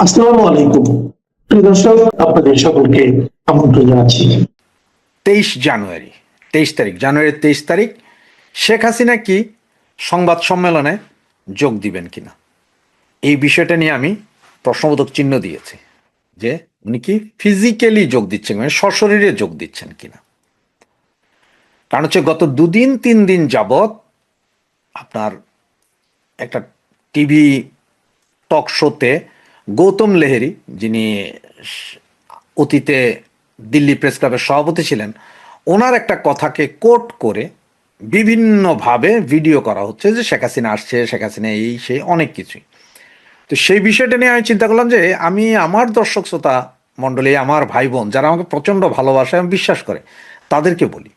আসসালামু আলাইকুম। প্রিয় দর্শক, আপনাদের সকলকে আমন্ত্রণ জানাচ্ছি। 23 জানুয়ারি, 23 তারিখ, জানুয়ারির 23 তারিখ শেখ হাসিনা কি সংবাদ সম্মেলনে যোগ দিবেন কিনা, এই বিষয়টা নিয়ে আমি প্রশ্নবোধক চিহ্ন দিয়েছি যে উনি কি ফিজিক্যালি যোগ দিচ্ছেন, মানে সশরীরে যোগ দিচ্ছেন কিনা। কারণ হচ্ছে গত 2-3 দিন যাবৎ আপনার একটা টিভি টক শোতে গৌতম লেহেরি, যিনি অতীতে দিল্লি প্রেস ক্লাবের সভাপতি ছিলেন, ওনার একটা কথাকে কোট করে বিভিন্নভাবে ভিডিও করা হচ্ছে যে শেখ হাসিনা আসছে, শেখ হাসিনা এই সেই অনেক কিছুই। তো সেই বিষয়টা নিয়ে আমি চিন্তা করলাম যে আমি আমার দর্শক শ্রোতা মণ্ডলী, আমার ভাই বোন যারা আমাকে প্রচণ্ড ভালোবাসে এবং বিশ্বাস করে, তাদেরকে বলি।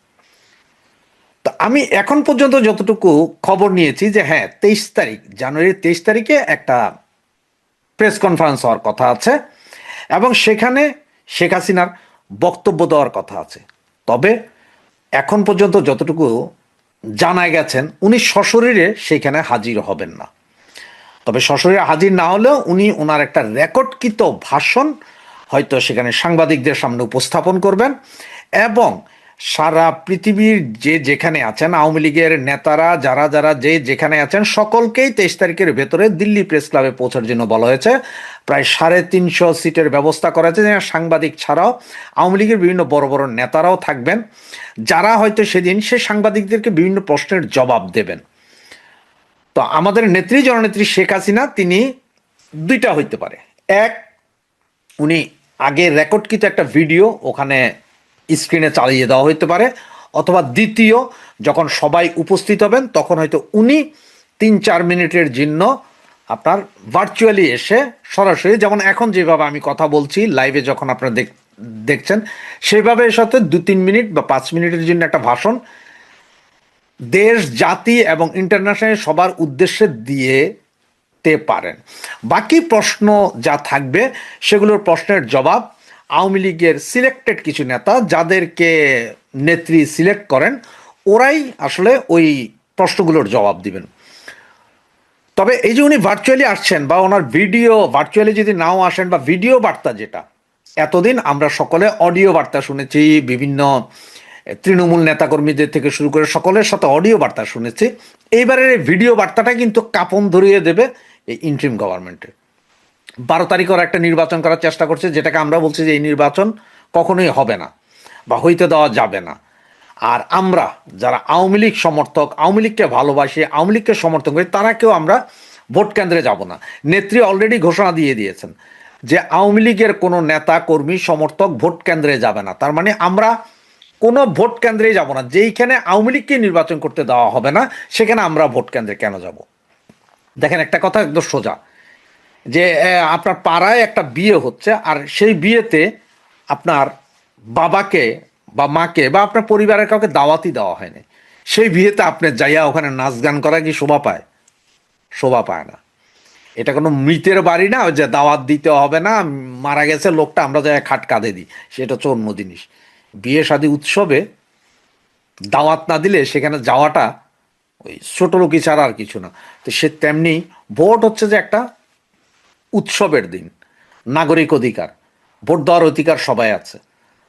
তো আমি এখন পর্যন্ত যতটুকু খবর নিয়েছি যে হ্যাঁ, 23 তারিখ, জানুয়ারির 23 তারিখে একটা প্রেস কনফারেন্স হওয়ার কথা আছে এবং সেখানে শেখ হাসিনার বক্তব্য দেওয়ার কথা আছে। তবে এখন পর্যন্ত যতটুকু জানা গেছেন, উনি সশরীরে সেখানে হাজির হবেন না। তবে সশরীরে হাজির না হলেও উনি ওনার একটা রেকর্ডকৃত ভাষণ হয়তো সেখানে সাংবাদিকদের সামনে উপস্থাপন করবেন এবং সারা পৃথিবীর যে যেখানে আছেন আওয়ামী লীগের নেতারা, যারা যারা যে যেখানে আছেন, সকলকেই 23 তারিখের ভেতরে দিল্লি প্রেস ক্লাবে পৌঁছার জন্য বলা হয়েছে। প্রায় 350 সিটের ব্যবস্থা করা হয়েছে, সাংবাদিক ছাড়াও আওয়ামী লীগের বিভিন্ন বড় বড় নেতারাও থাকবেন, যারা হয়তো সেদিন সে সাংবাদিকদেরকে বিভিন্ন প্রশ্নের জবাব দেবেন। তো আমাদের নেত্রী, জননেত্রী শেখ হাসিনা, তিনি দুইটা হইতে পারে। এক, উনি আগে রেকর্ডকৃত একটা ভিডিও ওখানে স্ক্রিনে চালিয়ে দেওয়া হইতে পারে, অথবা দ্বিতীয়, যখন সবাই উপস্থিত হবেন তখন হয়তো উনি 3-4 মিনিটের জন্য আপনার ভার্চুয়ালি এসে সরাসরি, যেমন এখন যেভাবে আমি কথা বলছি লাইভে যখন আপনারা দেখছেন, সেভাবে সাথে 2-3 মিনিট বা 5 মিনিটের জন্য একটা ভাষণ দেশ, জাতি এবং ইন্টারন্যাশনাল সবার উদ্দেশ্যে দিতে পারেন। বাকি প্রশ্ন যা থাকবে সেগুলোর প্রশ্নের জবাব আওয়ামী লীগের সিলেক্টেড কিছু নেতা, যাদেরকে নেত্রী সিলেক্ট করেন, ওরাই আসলে ওই প্রশ্নগুলোর জবাব দিবেন। তবে এই যে উনি ভার্চুয়ালি আসছেন বা ওনার ভিডিও ভার্চুয়ালি যদি নাও আসেন, বা ভিডিও বার্তা, যেটা এতদিন আমরা সকলে অডিও বার্তা শুনেছি, বিভিন্ন তৃণমূল নেতাকর্মীদের থেকে শুরু করে সকলের সাথে অডিও বার্তা শুনেছি, এইবারের ভিডিও বার্তাটা কিন্তু কাঁপন ধরিয়ে দেবে এই ইন্টারিম গভর্নমেন্টে। 12 তারিখ ওরা একটা নির্বাচন করার চেষ্টা করছে, যেটাকে আমরা বলছি যে এই নির্বাচন কখনোই হবে না বা হইতে দেওয়া যাবে না। আর আমরা যারা আওয়ামী লীগ সমর্থক, আওয়ামী লীগকে ভালোবাসি, আওয়ামী লীগকে সমর্থন করি, তারা কেউ আমরা ভোট কেন্দ্রে যাব না। নেত্রী অলরেডি ঘোষণা দিয়ে দিয়েছেন যে আওয়ামী লীগের কোনো নেতা কর্মী সমর্থক ভোট কেন্দ্রে যাবে না। তার মানে আমরা কোনো ভোট কেন্দ্রেই যাব না। যেইখানে আওয়ামী লীগকে নির্বাচন করতে দেওয়া হবে না, সেখানে আমরা ভোট কেন্দ্রে কেন যাব? দেখেন, একটা কথা একদম সোজা, যে আপনার পাড়ায় একটা বিয়ে হচ্ছে, আর সেই বিয়েতে আপনার বাবাকে বা মাকে বা আপনার পরিবারের কাউকে দাওয়াতই দেওয়া হয়নি, সেই বিয়েতে আপনি যাইয়া ওখানে নাচ গান করা কি শোভা পায়? শোভা পায় না। এটা কোনো মৃতের বাড়ি না যে দাওয়াত দিতে হবে না, মারা গেছে লোকটা, আমরা যাই খাট কাঁধে দিই, সেটা হচ্ছে অন্য জিনিস। বিয়ে শাদী উৎসবে দাওয়াত না দিলে সেখানে যাওয়াটা ওই ছোট লোকই ছাড়া আর কিছু না। তো সে তেমনি ভোট হচ্ছে যে একটা উৎসবের দিন, নাগরিক অধিকার, ভোট দেওয়ার অধিকার সবাই আছে।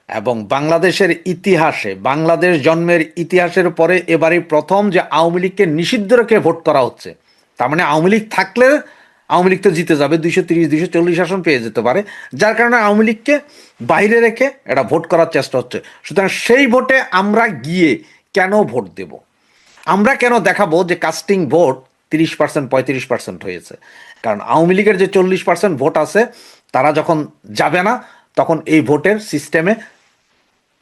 এবং বাংলাদেশের ইতিহাসে, বাংলাদেশ জন্মের ইতিহাসের পরে এবারই প্রথম যে আওয়ামী লীগকে নিষিদ্ধ রেখে ভোট করা হচ্ছে। তার মানে আওয়ামী লীগ থাকলে আওয়ামী লীগ তো জিতে যাবে, 230-240 আসন পেয়ে যেতে পারে, যার কারণে আওয়ামী লীগকে বাইরে রেখে এটা ভোট করার চেষ্টা হচ্ছে। সুতরাং সেই ভোটে আমরা গিয়ে কেন ভোট দেব? আমরা কেন দেখাবো যে কাস্টিং ভোট 30%, 35% হয়েছে? কারণ আওয়ামী লীগের যে 40% ভোট আছে, তারা যখন যাবে না, তখন এই ভোটের সিস্টেমে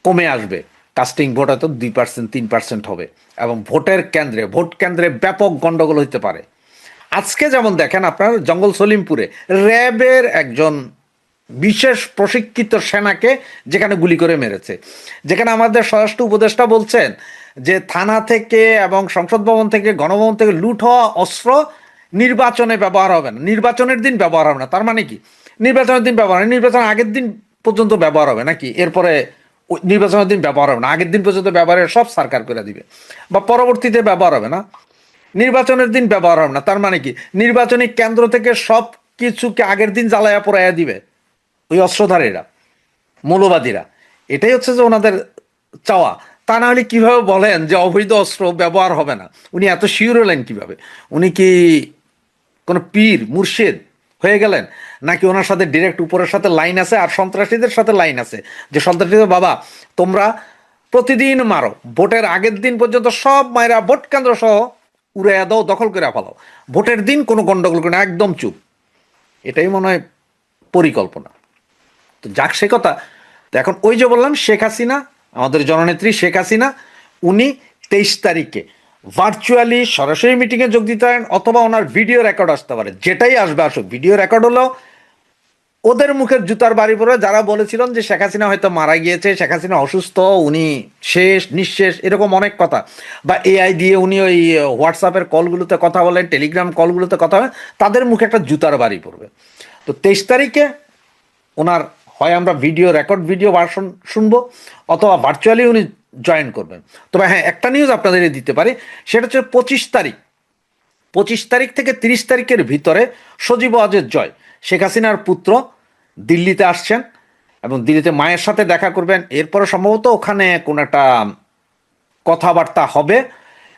কমে আসবে। কাস্টিং ভোট হয়তো 2%, 3% হবে এবং ভোট কেন্দ্রে ব্যাপক গন্ডগোল হতে পারে। আজকে যেমন দেখেন, আপনার জঙ্গল সলিমপুরে র্যাবের একজন বিশেষ প্রশিক্ষিত সেনাকে যেখানে গুলি করে মেরেছে, যেখানে আমাদের স্বরাষ্ট্র উপদেষ্টা বলছেন যে থানা থেকে এবং সংসদ ভবন থেকে, গণভবন থেকে লুট হওয়া অস্ত্র নির্বাচনে ব্যবহার হবে না, নির্বাচনের দিন ব্যবহার হবে না। তার মানে কি? নির্বাচনের দিন ব্যবহার হয়, নির্বাচনের আগের দিন পর্যন্ত ব্যবহার হবে নাকি? এরপরে নির্বাচনের দিন ব্যবহার হবে না, আগের দিন পর্যন্ত ব্যবহারের সব সরকার করে দিবে, বা পরবর্তীতে ব্যবহার হবে না, নির্বাচনের দিন ব্যবহার হবে না। তার মানে কি? নির্বাচনী কেন্দ্র থেকে সব কিছুকে আগের দিন জ্বালায়া পোড়াইয়া দিবে ওই অস্ত্রধারীরা, মৌলবাদীরা। এটাই হচ্ছে যে ওনাদের চাওয়া। তা না হলে কিভাবে বলেন যে অবৈধ অস্ত্র ব্যবহার হবে না? উনি এত শিওর হলেন কিভাবে? উনি কি কোনো পীর মুর্শিদ হয়ে গেলেন, নাকি ওনার সাথে ডিরেক্ট উপরের সাথে লাইন আছে আর সন্ত্রাসীদের সাথে লাইন আছে যে সন্ত্রাসীদের বাবা তোমরা প্রতিদিন মারো, ভোটের আগের দিন পর্যন্ত সব মায়েরা ভোট কেন্দ্র সহ উড়াইয়া দাও, দখল করে ফেলাও, ভোটের দিন কোনো গন্ডগোল করে না, একদম চুপ। এটাই মনে হয় পরিকল্পনা। তো যাক সে কথা। তো এখন ওই যে বললাম শেখ হাসিনা, আমাদের জননেত্রী শেখ হাসিনা, উনি 23 তারিখে ভার্চুয়ালি সরাসরি মিটিংয়ে যোগ দিতে পারেন, অথবা ওনার ভিডিও রেকর্ড আসতে পারে, যেটাই আসবে আসুক। ভিডিও রেকর্ড হলো ওদের মুখের জুতার বাড়ি পড়ে যারা বলেছিলেন যে শেখ হাসিনা হয়তো মারা গিয়েছে, শেখ হাসিনা অসুস্থ, উনি শেষ নিঃশেষ, এরকম অনেক কথা, বা এআই দিয়ে উনি ওই হোয়াটসঅ্যাপের কলগুলোতে কথা বলেন, টেলিগ্রাম কলগুলোতে কথা বলেন, তাদের মুখে একটা জুতার বাড়ি পড়বে। তো 23 তারিখে ওনার হয় আমরা ভিডিও রেকর্ড ভিডিও ভার্সন শুনবো, অথবা ভার্চুয়ালি উনি জয়েন করবেন। তবে হ্যাঁ, একটা নিউজ আপনাদের দিতে পারি, সেটা হচ্ছে 25 তারিখ থেকে 30 তারিখের ভিতরে সজীব ওয়াজেদ জয়, শেখ হাসিনার পুত্র, দিল্লিতে আসছেন এবং দিল্লিতে মায়ের সাথে দেখা করবেন। এরপরে সম্ভবত ওখানে কোনো একটা কথাবার্তা হবে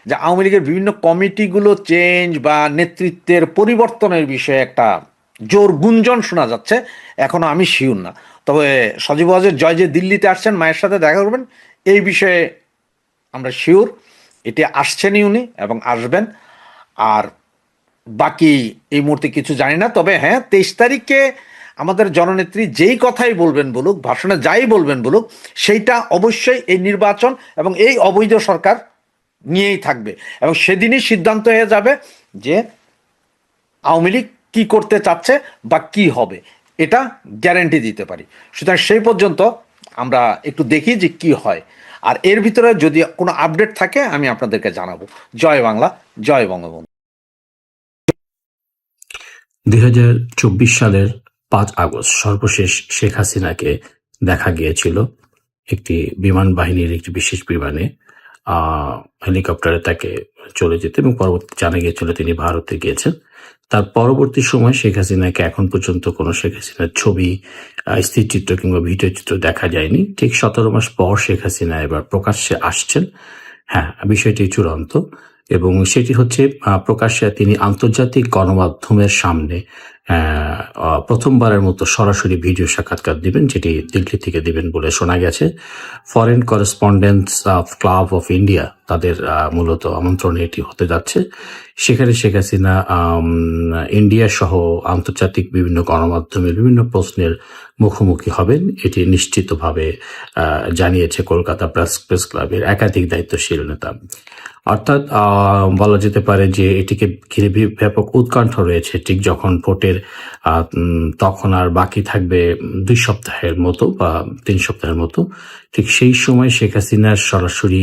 যে আওয়ামী লীগের বিভিন্ন কমিটিগুলো চেঞ্জ বা নেতৃত্বের পরিবর্তনের বিষয়ে একটা জোর গুঞ্জন শোনা যাচ্ছে। এখনো আমি শিওর না, তবে সজীব ওয়াজেদ জয় যে দিল্লিতে আসছেন মায়ের সাথে দেখা করবেন, এই বিষয়ে আমরা শিওর। এটি আসছেনই উনি এবং আসবেন। আর বাকি এই মুহূর্তে কিছু জানি না। তবে হ্যাঁ, 23 তারিখে আমাদের জননেত্রী যেই কথাই বলবেন বলুক, ভাষণে যাই বলবেন বলুক, সেইটা অবশ্যই এই নির্বাচন এবং এই অবৈধ সরকার নিয়েই থাকবে, এবং সেদিনই সিদ্ধান্ত হয়ে যাবে যে আওয়ামী লীগ কী করতে চাচ্ছে বা কি হবে, এটা গ্যারেন্টি দিতে পারি। সুতরাং সেই পর্যন্ত আমরা একটু দেখি যে কি হয়, আর এর ভিতরে যদি কোনো আপডেট থাকে আমি আপনাদেরকে জানাবো। জয় বাংলা, জয় বঙ্গবন্ধু। 2024 সালের 5 আগস্ট সর্বশেষ শেখ হাসিনাকে দেখা গিয়েছিল একটি বিমান বাহিনীর একটি বিশেষ বিমানে, হেলিকপ্টারে তাকে চলে যেতে, এবং পরবর্তী জানা গিয়েছিল তিনি ভারতে গিয়েছেন। তার পরবর্তী সময় শেখ হাসিনাকে এখন পর্যন্ত কোনো শেখ হাসিনার ছবি, স্থিরচিত্র কিংবা ভিডিও চিত্র দেখা যায়নি। ঠিক 17 মাস পর শেখ হাসিনা এবার প্রকাশ্যে আসছেন। হ্যাঁ, বিষয়টি চূড়ান্ত, এবং সেটি হচ্ছে প্রকাশ্যে তিনি আন্তর্জাতিক গণমাধ্যমের সামনে প্রথমবারের মতো সরাসরি ভিডিও সাক্ষাৎকার দিবেন, যেটি দিল্লি থেকে দিবেন বলে শোনা গেছে। Foreign correspondents of club of India, তাদের মূলত আমন্ত্রণে এটি হতে যাচ্ছে। সেখানে শেখ হাসিনা ইন্ডিয়া সহ আন্তর্জাতিক বিভিন্ন গণমাধ্যমের বিভিন্ন প্রশ্নের মুখোমুখি হবেন, এটি নিশ্চিতভাবে জানিয়েছে কলকাতা প্রেস ক্লাবের একাধিক দায়িত্বশীল নেতা। অর্থাৎ বলা যেতে পারে যে এটিকে ঘিরে ব্যাপক উৎকণ্ঠা রয়েছে। ঠিক যখন ভোটের তখন আর বাকি থাকবে 2 সপ্তাহের মতো বা 3 সপ্তাহের মতো, ঠিক সেই সময় শেখ হাসিনার সরাসরি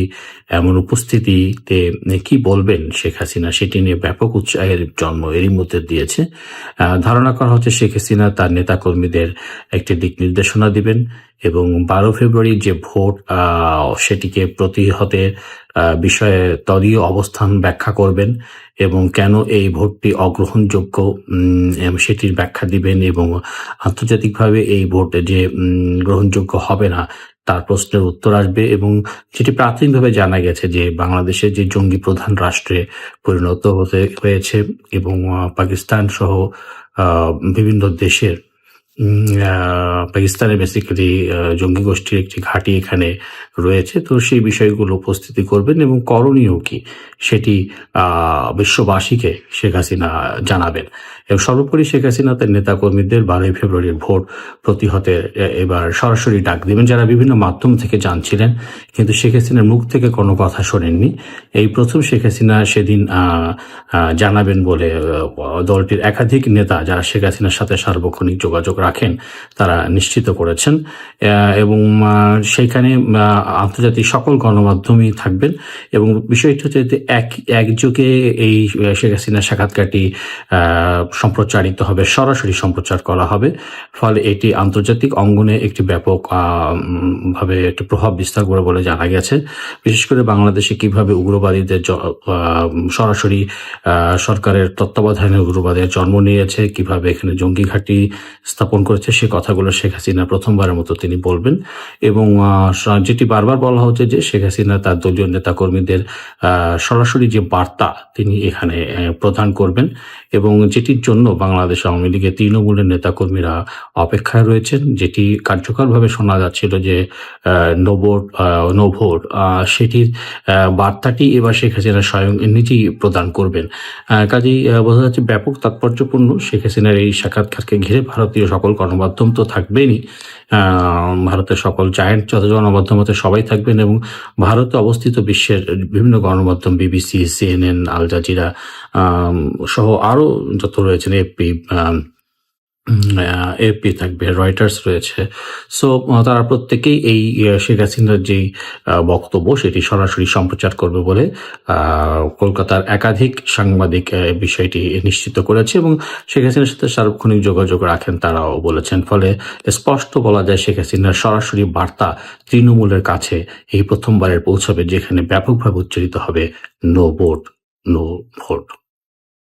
এমন উপস্থিতিতে কি বলবেন শেখ হাসিনা, সেটি নিয়ে ব্যাপক উৎসাহের জন্ম এরই মধ্যে দিয়েছে। ধারণা করা হচ্ছে শেখ হাসিনা তার নেতাকর্মীদের একটি দিক নির্দেশনা দিবেন, এবং 12 ফেব্রুয়ারি যে ভোট, সেটিকে প্রতিহতের বিষয়ে দলীয় অবস্থান ব্যাখ্যা করবেন, এবং কেন এই ভোটটি অগ্রহণযোগ্য সেটির ব্যাখ্যা দিবেন, এবং আন্তর্জাতিকভাবে এই ভোট যে গ্রহণযোগ্য হবে না তার প্রশ্নের উত্তর আসবে। এবং যেটি প্রাথমিকভাবে জানা গেছে যে বাংলাদেশের যে জঙ্গি প্রধান রাষ্ট্রে পরিণত হয়েছে, এবং পাকিস্তান সহ বিভিন্ন দেশের পাকিস্তানে বেসিক্যালি জঙ্গি গোষ্ঠীর একটি ঘাঁটি এখানে রয়েছে। তো সেই বিষয়গুলো উপস্থিতি করবেন, এবং করণীয় কি সেটি বিশ্ববাসীকে শেখ হাসিনা জানাবেন। এবং সর্বোপরি শেখ হাসিনা তার নেতাকর্মীদের 12 ফেব্রুয়ারির ভোট প্রতিহতে এবার সরাসরি ডাক দিবেন, যারা বিভিন্ন মাধ্যম থেকে জানছিলেন কিন্তু শেখ হাসিনার মুখ থেকে কোনো কথা শোনেননি। এই প্রথম শেখ হাসিনা সেদিন জানাবেন বলে দলটির একাধিক নেতা, যারা শেখ হাসিনার সাথে সার্বক্ষণিক যোগাযোগ রাখেন, তারা নিশ্চিত করেছেন। এবং সেইখানে আন্তর্জাতিক সকল গণমাধ্যমই থাকবেন, এবং বিষয়টি হচ্ছে একযোগে এই শেখ হাসিনার সাক্ষাৎকারটি সম্প্রচারিত হবে, সরাসরি সম্প্রচার করা হবে। ফলে এটি আন্তর্জাতিক অঙ্গনে একটি ব্যাপক ভাবে একটি প্রভাব বিস্তার করে বলে জানা গেছে। বিশেষ করে বাংলাদেশে কিভাবে উগ্রবাদীদের সরাসরি সরকারের তত্ত্বাবধানে উগ্রবাদের জন্ম নিয়েছে, কিভাবে এখানে জঙ্গি ঘাঁটি স্থাপন করেছে, সে কথাগুলো শেখ হাসিনা প্রথমবারের মতো তিনি বলবেন। এবং যেটি বারবার বলা হচ্ছে যে শেখ হাসিনা তার দলীয় নেতাকর্মীদের সরাসরি যে বার্তা তিনি এখানে প্রদান করবেন, এবং যেটির জন্য বাংলাদেশ আওয়ামী লীগের তৃণমূলের নেতাকর্মীরা অপেক্ষায় রয়েছেন। যেটি কার্যকরভাবে শোনা যাচ্ছিল যে নো ভোট, সেটির বার্তাটি এবার শেখ হাসিনা স্বয়ং নিজেই প্রদান করবেন। কাজেই বোঝা যাচ্ছে ব্যাপক তাৎপর্যপূর্ণ শেখ হাসিনার এই সাক্ষাৎকারকে ঘিরে ভারতীয় সকল গণমাধ্যম তো থাকবেনই, ভারতের সকল জায়ান্ট যত গণমাধ্যম হতে সবাই থাকবেন, এবং ভারতে অবস্থিত বিশ্বের বিভিন্ন গণমাধ্যম বিবিসি, CNN, আল জাজিরা সহ আরও যত রয়েছেন, এপি থাকবে, রয়টার্স রয়েছে। সো তারা প্রত্যেকেই এই শেখ হাসিনার যেই বক্তব্য সেটি সরাসরি সম্প্রচার করবে বলে কলকাতার একাধিক সাংবাদিক বিষয়টি নিশ্চিত করেছে, এবং শেখ হাসিনার সাথে সার্বক্ষণিক যোগাযোগ রাখেন তারাও বলেছেন। ফলে স্পষ্ট বলা যায় শেখ হাসিনার সরাসরি বার্তা তৃণমূলের কাছে এই প্রথমবারের পৌঁছাবে, যেখানে ব্যাপকভাবে উচ্চারিত হবে নো ভোট, নো ভোট।